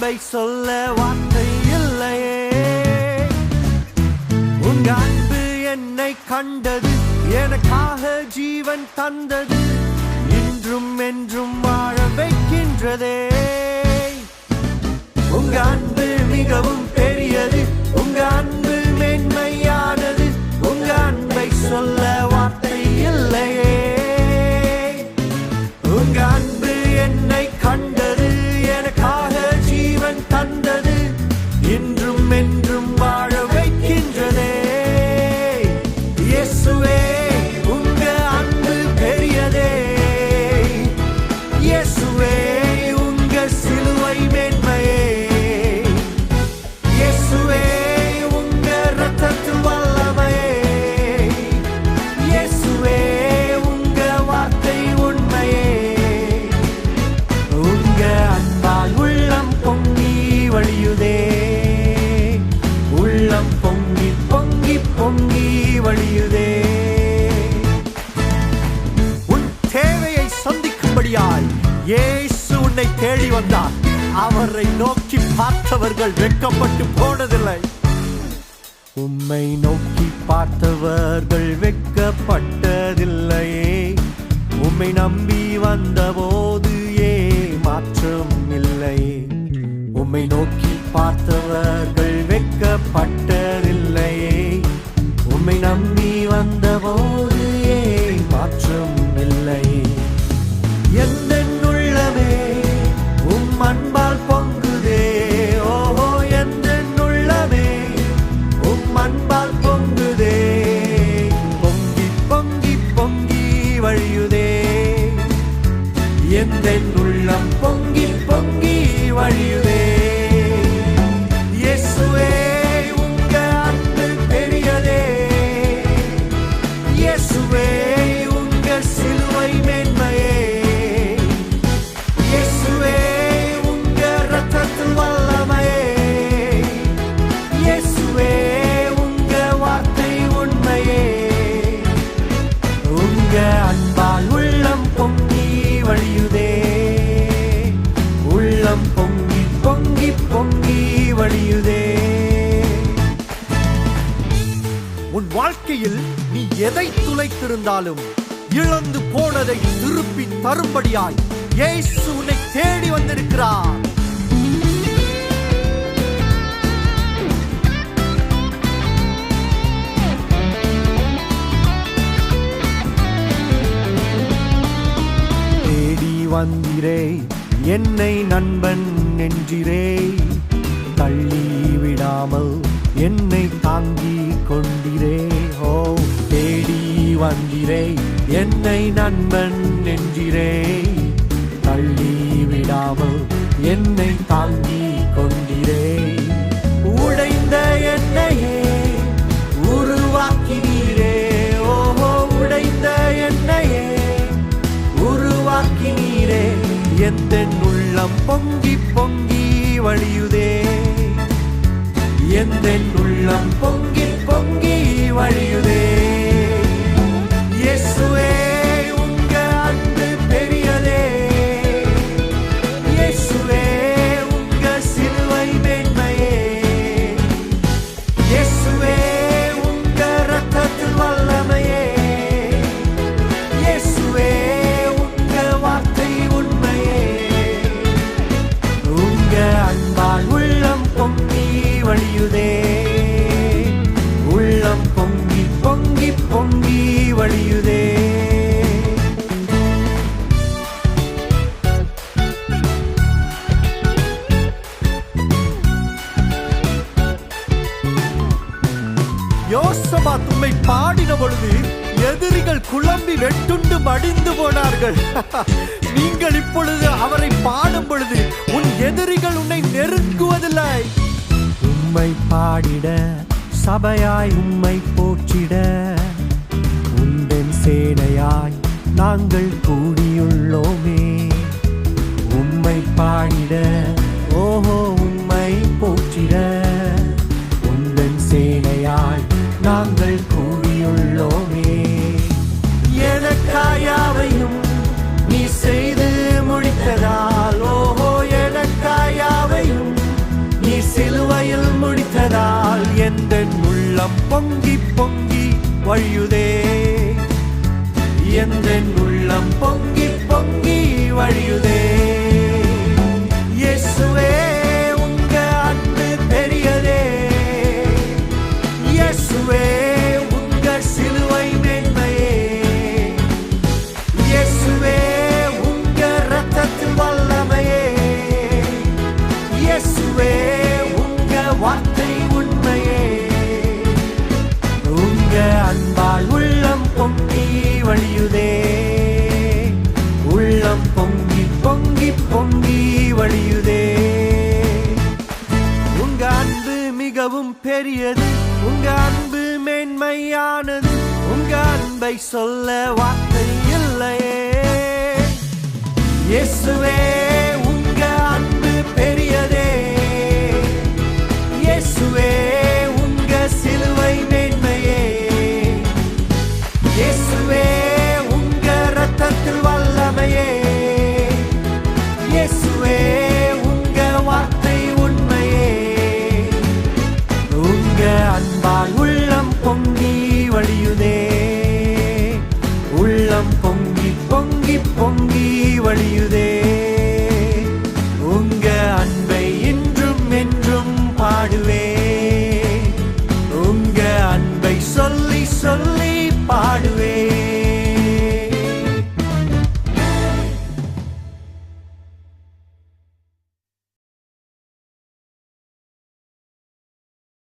அன்பை சொல்ல வார்த்தை இல்லையே. உங்க அன்பு என்னை கண்டது, எனக்காக ஜீவன் தந்தது, இன்றும் என்றும் வாழ வைக்கின்றதே. உங்க அன்பு மிகவும் பெரியது, உங்க அன்பு மேன்மையானது, உங்க அன்பை சொல்ல வார்த்தை இல்லையே. உங்க அன்பு என்னை கண்டது, எனக்காக ஜீவன் தந்தது, இன்றும் என்றும் வாழ வைக்கின்றதே. இயேசுவே உங்க அன்பு பெரியதே. இயேசுவே உங்க சிலுவை மேன்மையே. இயேசுவே உங்க இரத்தத்தின் வல்லமையே. இயேசுவே உங்க வார்த்தை உண்மையே. உங்க அன்பால் உள்ளம் பொங்கி வழியுதே. உள்ளம் பொங்கி பொங்கி பொங்கி வழியுதே. உன் தேவையை சந்திக்கும்படியாய் இயேசு உன்னை தேடி வந்தார். அவரை நோக்கி பார்த்தவர்கள் வெட்கப்பட்டு போனதில்லை. உம்மை நோக்கி பார்த்தவர்கள் வெட்கப்பட்டதில்லையே. உம்மை நம்பி வந்தபோது மாற்றம் இல்லையே. உம்மை நோக்கி பார்த்தவர்கள் வெட்கப்பட்டதில்லையே. உம்மை நம்பி வந்தபோது மாற்றம் இல்லையே. எந்த உள்ளமே உம் அன்பால் பொங்குதே. ஓஹோ எந்த உள்ளமே உம் அன்பால் பொங்குதே. பொங்கி பொங்கி பொங்கி வழியுதே. எந்த உள்ளம் பொங்கி பொங்கி வழியுதே. இயேசுவே உங்க அன்பு பெரியதே. இயேசுவே உங்க சிலுவை மேன்மையே. இயேசுவே உங்க இரத்தத்தின் வல்லமையே. இயேசுவே உங்க வார்த்தை உண்மையே. உங்க அன்பால் உள்ளம் பொங்கி வழியுதே. உள்ளம் பொங்கி பொங்கி பொங்கி வழியுதே. உன் வாழ்க்கையில் நீ எதை துளைத்திருந்தாலும் இழந்து போனதை திருப்பி தரும்படியாய் இயேசு உன்னை தேடி வந்திருக்கிறார். தேடி வந்திரே என்னை நண்பன் என்றிரே. தள்ளி விடாமல் என்னை தாங்கி கொண்டிரே. ஓ தேடி வந்திரே என்னை நண்பன் என்றிரே. தள்ளி விடாமல் என்னை தாங்கி கொண்டிரே. உடைந்த என்னையே உருவாக்கினீரே. ஓஹோ உடைந்த என்னையே உருவாக்கினீரே. எந்த உள்ளம் பொங்கி பொங்கி வழியுதே. எந்த உள்ளம் பொங்கி பொங்கி வழியுதே. இயேசுவே உங்க அன்பு பெரியதே. இயேசுவே உங்க சிலுவை மேன்மையே. இயேசுவே உங்க இரத்தத்தின் வல்லமையே. இயேசுவே உங்க வார்த்தை உண்மையே. உங்க அன்பால் உள்ளம் பொங்கி வழியுதே. உள்ளம் பொங்கி பொங்கி பொங்கி வழியுதே. யோசபாத் உம்மை பாடின பொழுது எதிரிகள் குழம்பி வெட்டுண்டு மடிந்து போனார்கள். நீங்கள் இப்பொழுது அவரை பாடும் பொழுது உன் எதிரிகள் உன்னை நெருங்குவதில்லை. உம்மை பாடிட சபையாய் உம்மை போற்றிட உந்தன் சேனையாய் நாங்கள் கூடியுள்ளோமே. உம்மை பாடிட ஓஹோ உம்மை போற்றிட உந்தன் சேனையாய் நாங்கள் கூடியுள்ளோமே. எனக்காயாவையும் நீ செய்து முடித்ததால் ஓஹோ எனக்காயாவையும் பொங்கி பொங்கி வழியுதே எந்தன் உள்ளம் பொங்கி பொங்கி வழியுதே இயேசுவே உங்க அன்பு பெரியதே இயேசுவே உங்க சிலுவை மேன்மையே இயேசுவே உங்க இரத்தத்தில் வல்லமையே இயேசுவே உங்க வார்த்தை உண்மையே உங்க அன்பால் உள்ளம் பொங்கி வழியுதே உள்ளம் பொங்கி பொங்கி பொங்கி வழியுதே உங்க அன்பு மிகவும் பெரியது